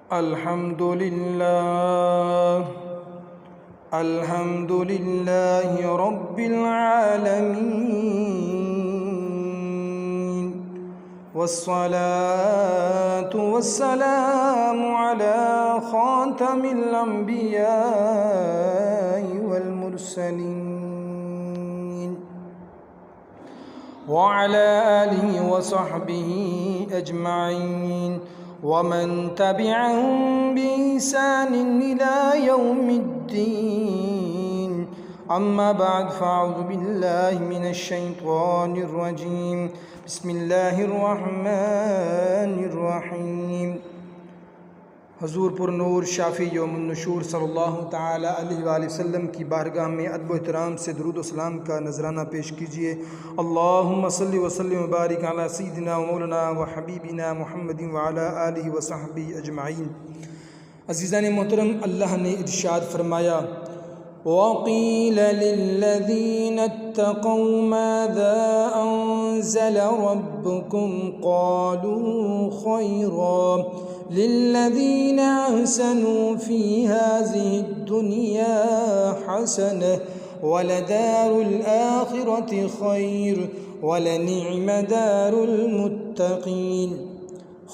الحمد لله رب العالمين، والصلاة والسلام على خاتم الأنبياء والمرسلين، وعلى آله وصحبه أجمعين، ومن تبعهم بإحسان إلى يوم الدين. أما بعد، فأعوذ بالله من الشيطان الرجيم. بسم الله الرحمن الرحیم. حضور پر نور شافی یوم النشور صلی اللہ تعالی علیہ وآلہ وسلم کی بارگاہ میں ادب و احترام سے درود و سلام کا نذرانہ پیش کیجیے. اللہم صلی وسلم وبارک علی سیدنا و مولانا و حبیبنا محمد وعلی آلہ و صحبہ اجمعین. عزیزان محترم، اللہ نے ارشاد فرمایا: وَقِيلَ لِلَّذِينَ اتَّقَوْا مَاذَا أَنزَلَ رَبُّكُمْ قَالُوا خَيْرًا لِلَّذِينَ أَحْسَنُوا فِي هَذِهِ الدُّنْيَا حَسَنَةٌ وَلَدَارُ الْآخِرَةِ خَيْرٌ وَلَنِعْمَ دَارُ الْمُتَّقِينَ.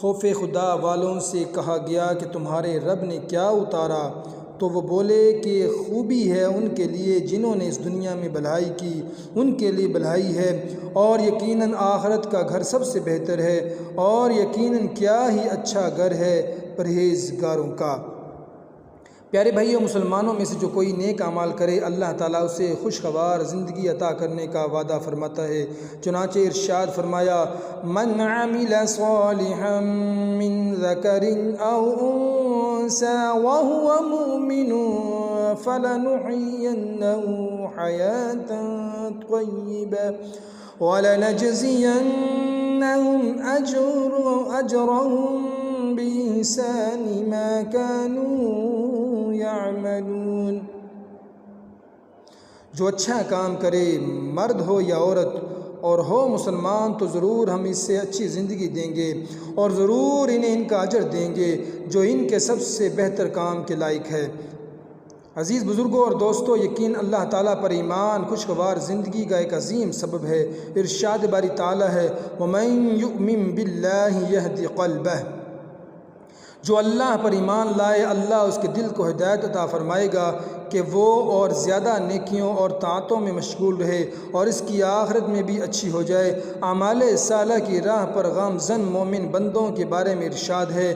خوف خدا والوں سے کہا گیا کہ تمہارے رب نے کیا اتارا؟ تو وہ بولے کہ خوبی ہے ان کے لیے جنہوں نے اس دنیا میں بھلائی کی، ان کے لیے بھلائی ہے، اور یقیناً آخرت کا گھر سب سے بہتر ہے، اور یقیناً کیا ہی اچھا گھر ہے پرہیزگاروں کا. پیارے بھائیو، مسلمانوں میں سے جو کوئی نیک اعمال کرے، اللہ تعالیٰ اسے خوشگوار زندگی عطا کرنے کا وعدہ فرماتا ہے. چنانچہ ارشاد فرمایا: من عمل صالحا من ذکر او انثى وهو مؤمن فلنحيينه حياة طيبة ولنجزينهم أجرهم بإحسان ما كانوا يعملون. جو اچھا کام کرے، مرد ہو یا عورت، اور ہو مسلمان، تو ضرور ہم اس سے اچھی زندگی دیں گے، اور ضرور انہیں ان کا اجر دیں گے جو ان کے سب سے بہتر کام کے لائق ہے. عزیز بزرگوں اور دوستو، یقین اللہ تعالیٰ پر ایمان خوشگوار زندگی کا ایک عظیم سبب ہے. ارشاد باری تعالیٰ ہے: وَمَن يُؤْمِن بِاللَّهِ يَهْدِ قَلْبَهُ. جو اللہ پر ایمان لائے، اللہ اس کے دل کو ہدایت عطا فرمائے گا کہ وہ اور زیادہ نیکیوں اور طاعتوں میں مشغول رہے اور اس کی آخرت میں بھی اچھی ہو جائے. اعمال صالحہ کی راہ پر گامزن مومن بندوں کے بارے میں ارشاد ہے: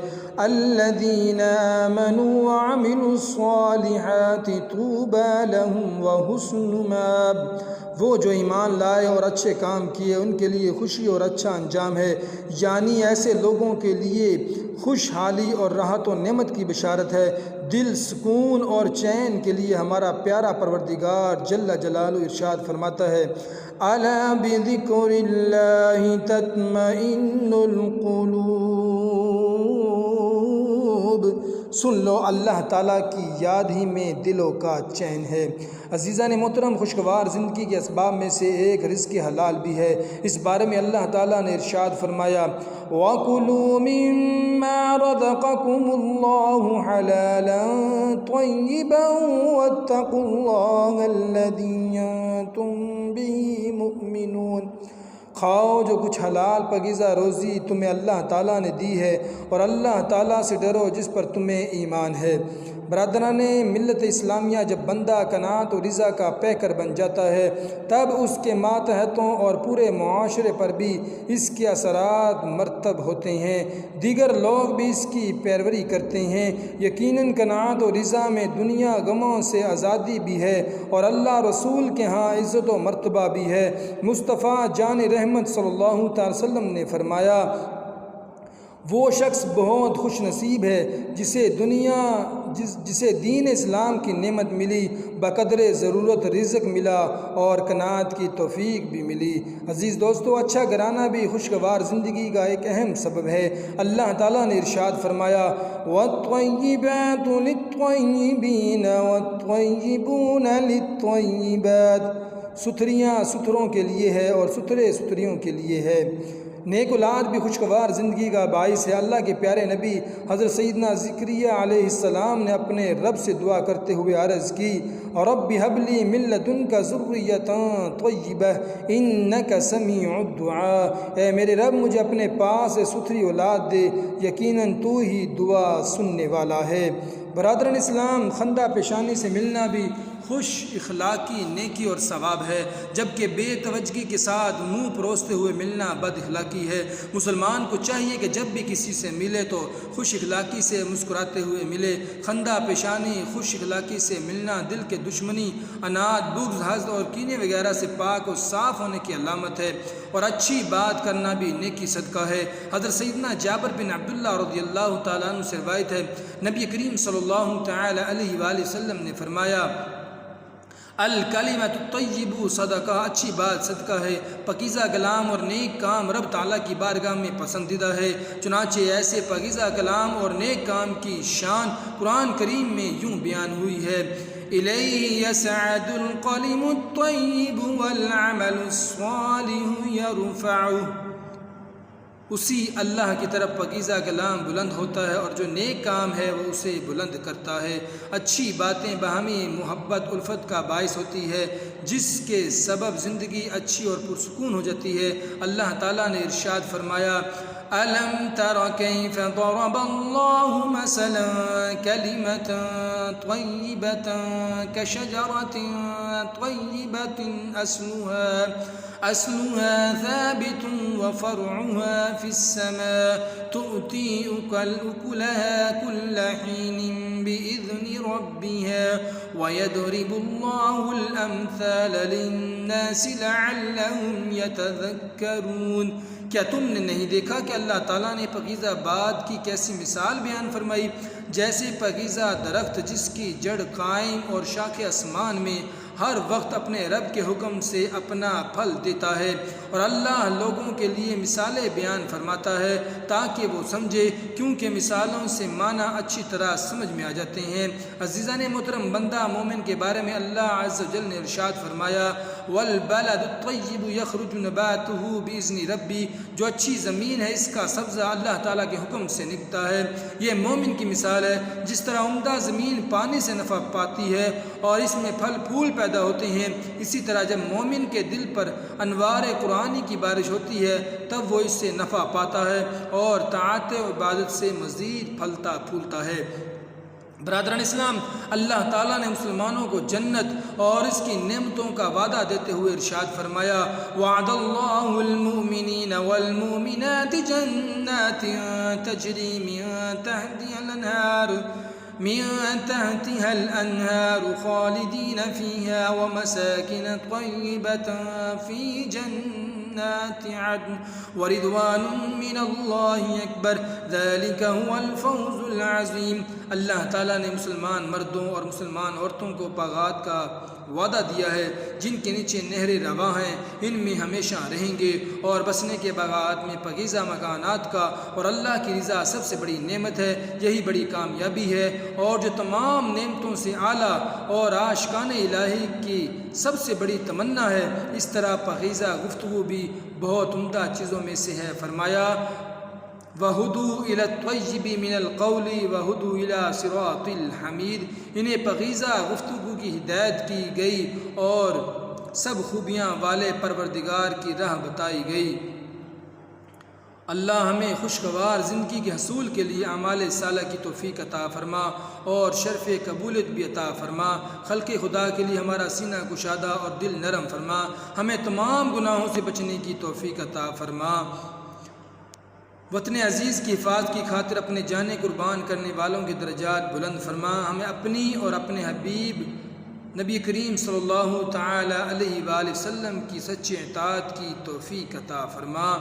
الذین آمنوا وعملوا الصالحات طوبی لہم وحسن مآب. وہ جو ایمان لائے اور اچھے کام کیے، ان کے لیے خوشی اور اچھا انجام ہے. یعنی ایسے لوگوں کے لیے خوشحالی اور راحت و نعمت کی بشارت ہے. دل سکون اور چین کے لیے ہمارا پیارا پروردگار جل جلالہ ارشاد فرماتا ہے: الا بذکر اللہ تطمئن القلوب. سن لو، اللہ تعالیٰ کی یاد ہی میں دلوں کا چین ہے. عزیزان محترم، خوشگوار زندگی کے اسباب میں سے ایک رزق حلال بھی ہے. اس بارے میں اللہ تعالیٰ نے ارشاد فرمایا: وَكُلُوا مِمَّا رَزَقَكُمُ اللَّهُ حَلَالًا طَيِّبًا وَاتَّقُوا اللَّهَ الَّذِي أَنتُم بِهِ مُؤْمِنُونَ. کھاؤ جو کچھ حلال پاکیزہ روزی تمہیں اللہ تعالیٰ نے دی ہے، اور اللہ تعالیٰ سے ڈرو جس پر تمہیں ایمان ہے. برادران ملت اسلامیہ، جب بندہ قناعت و رضا کا پیکر بن جاتا ہے، تب اس کے ماتحتوں اور پورے معاشرے پر بھی اس کے اثرات مرتب ہوتے ہیں. دیگر لوگ بھی اس کی پیروی کرتے ہیں. یقیناً قناعت و رضا میں دنیا غموں سے آزادی بھی ہے اور اللہ رسول کے ہاں عزت و مرتبہ بھی ہے. مصطفیٰ جان رحمت صلی اللہ تعالی وسلم نے فرمایا: وہ شخص بہت خوش نصیب ہے جسے دین اسلام کی نعمت ملی، بقدر ضرورت رزق ملا اور قناعت کی توفیق بھی ملی. عزیز دوستو، اچھا گھرانہ بھی خوشگوار زندگی کا ایک اہم سبب ہے. اللہ تعالیٰ نے ارشاد فرمایا: وَالطَّيِّبَاتُ لِلطَّيِّبِينَ وَالطَّيِّبُونَ لِلطَّيِّبَاتِ. ستھریاں ستھروں کے لیے ہے اور ستھرے ستھریوں کے لیے ہے. نیک اولاد بھی خوشگوار زندگی کا باعث ہے۔ اللہ کے پیارے نبی حضرت سیدنا زکریا علیہ السلام نے اپنے رب سے دعا کرتے ہوئے عرض کی، رب هب لی من لدنک ذریۃ طیبہ انک سمیع الدعاء، اے میرے رب مجھے اپنے پاس سے ستھری اولاد دے، یقیناً تو ہی دعا سننے والا ہے۔ برادران اسلام، خندہ پیشانی سے ملنا بھی خوش اخلاقی، نیکی اور ثواب ہے، جبکہ بے توجہی کے ساتھ منہ پروستے ہوئے ملنا بد اخلاقی ہے۔ مسلمان کو چاہیے کہ جب بھی کسی سے ملے تو خوش اخلاقی سے مسکراتے ہوئے ملے۔ خندہ پیشانی، خوش اخلاقی سے ملنا دل کے دشمنی، اناد، بغض، حسد اور کینے وغیرہ سے پاک اور صاف ہونے کی علامت ہے، اور اچھی بات کرنا بھی نیکی صدقہ ہے۔ حضرت سیدنا جابر بن عبداللہ رضی اللہ تعالیٰ عنہ سے روایت ہے، نبی کریم صلی اللہ تعالی علیہ وآلہ وسلم نے فرمایا، الکلمۃ الطیب صدقہ، اچھی بات صدقہ ہے۔ پاکیزہ کلام اور نیک کام رب تعالیٰ کی بارگاہ میں پسندیدہ ہے۔ چنانچہ ایسے پاکیزہ کلام اور نیک کام کی شان قرآن کریم میں یوں بیان ہوئی ہے، الیہ یصعد الکلم الطیب والعمل الصالح یرفعہ، اسی اللہ کی طرف پاکیزہ کلام بلند ہوتا ہے اور جو نیک کام ہے وہ اسے بلند کرتا ہے۔ اچھی باتیں باہمی محبت الفت کا باعث ہوتی ہے، جس کے سبب زندگی اچھی اور پرسکون ہو جاتی ہے۔ اللہ تعالیٰ نے ارشاد فرمایا، أَلَمْ تَرَ كَيْفَ ضَرَبَ اللَّهُ مَثَلًا كَلِمَةً طَيِّبَةً كَشَجَرَةٍ طَيِّبَةٍ أَصْلُهَا ثَابِتٌ وَفَرْعُهَا فِي السَّمَاءِ تُؤْتِي أُكُلَهَا كُلَّ حِينٍ بِإِذْنِ رَبِّهَا وَيَضْرِبُ اللَّهُ الْأَمْثَالَ لِلنَّاسِ لَعَلَّهُمْ يَتَذَكَّرُونَ۔ کیا تم نے نہیں دیکھا کہ اللہ تعالیٰ نے پاکیزہ بات کی کیسی مثال بیان فرمائی، جیسے پاکیزہ درخت جس کی جڑ قائم اور شاخ آسمان میں ہر وقت اپنے رب کے حکم سے اپنا پھل دیتا ہے، اور اللہ لوگوں کے لیے مثالیں بیان فرماتا ہے تاکہ وہ سمجھے، کیونکہ مثالوں سے معنی اچھی طرح سمجھ میں آ جاتے ہیں۔ عزیزان محترم، بندہ مومن کے بارے میں اللہ عز و جل نے ارشاد فرمایا، والبلد الطیب یخرج نباتہ باذن ربی، جو اچھی زمین ہے اس کا سبزہ اللہ تعالیٰ کے حکم سے نکلتا ہے۔ یہ مومن کی مثال ہے، جس طرح عمدہ زمین پانی سے نفع پاتی ہے اور اس میں پھل پھول پیدا ہوتے ہیں، اسی طرح جب مومن کے دل پر انوار قرآنی کی بارش ہوتی ہے تب وہ اس سے نفع پاتا ہے اور طاعت و عبادت سے مزید پھلتا پھولتا ہے۔ برادران اسلام، اللہ تعالیٰ نے مسلمانوں کو جنت اور اس کی نعمتوں کا وعدہ دیتے ہوئے ارشاد فرمایا، وعد اللہ المؤمنین والمؤمنات جنات تجری من تحتها الأنهار خالدين فيها ومساكن طيبة في جنات عدن ورضوان من الله أكبر ذلك هو الفوز العظيم۔ اللہ تعالیٰ نے مسلمان مردوں اور مسلمان عورتوں کو باغات کا وعدہ دیا ہے جن کے نیچے نہریں رواں ہیں، ان میں ہمیشہ رہیں گے، اور بسنے کے باغات میں پاکیزہ مکانات کا، اور اللہ کی رضا سب سے بڑی نعمت ہے، یہی بڑی کامیابی ہے، اور جو تمام نعمتوں سے اعلیٰ اور عاشقان الہی کی سب سے بڑی تمنا ہے۔ اس طرح پاکیزہ گفتگو بھی بہت عمدہ چیزوں میں سے ہے۔ فرمایا، وَهُدُوا إِلَى الطَّيِّبِ مِنَ الْقَوْلِ وَهُدُوا إِلَى صِرَاطِ الْحَمِيدِ، انہیں پاکیزہ گفتگو کی ہدایت کی گئی اور سب خوبیاں والے پروردگار کی راہ بتائی گئی۔ اللہ ہمیں خوشگوار زندگی کے حصول کے لیے اعمال صالحہ کی توفیق عطا فرما اور شرف قبولیت بھی عطا فرما۔ خلق خدا کے لیے ہمارا سینہ کشادہ اور دل نرم فرما، ہمیں تمام گناہوں سے بچنے کی توفیق عطا فرما۔ وطن عزیز کی حفاظت کی خاطر اپنے جانیں قربان کرنے والوں کے درجات بلند فرما، ہمیں اپنی اور اپنے حبیب نبی کریم صلی اللہ تعالی علیہ وآلہ وسلم کی سچی اطاعت کی توفیق عطا فرما۔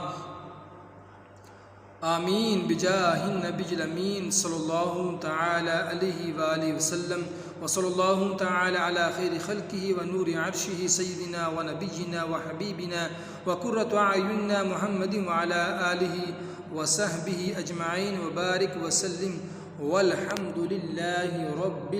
آمین بجاہ النبی الامین صلی اللہ تعالی علیہ وآلہ وسلم، وصلی اللہ تعالی علی خیر خلقہ ونور عرشہ سیدنا ونبینا وحبیبنا وقرۃ اعیننا محمد وعلی آلہ وصحبہ اجمعین وبارک وسلم والحمد للہ رب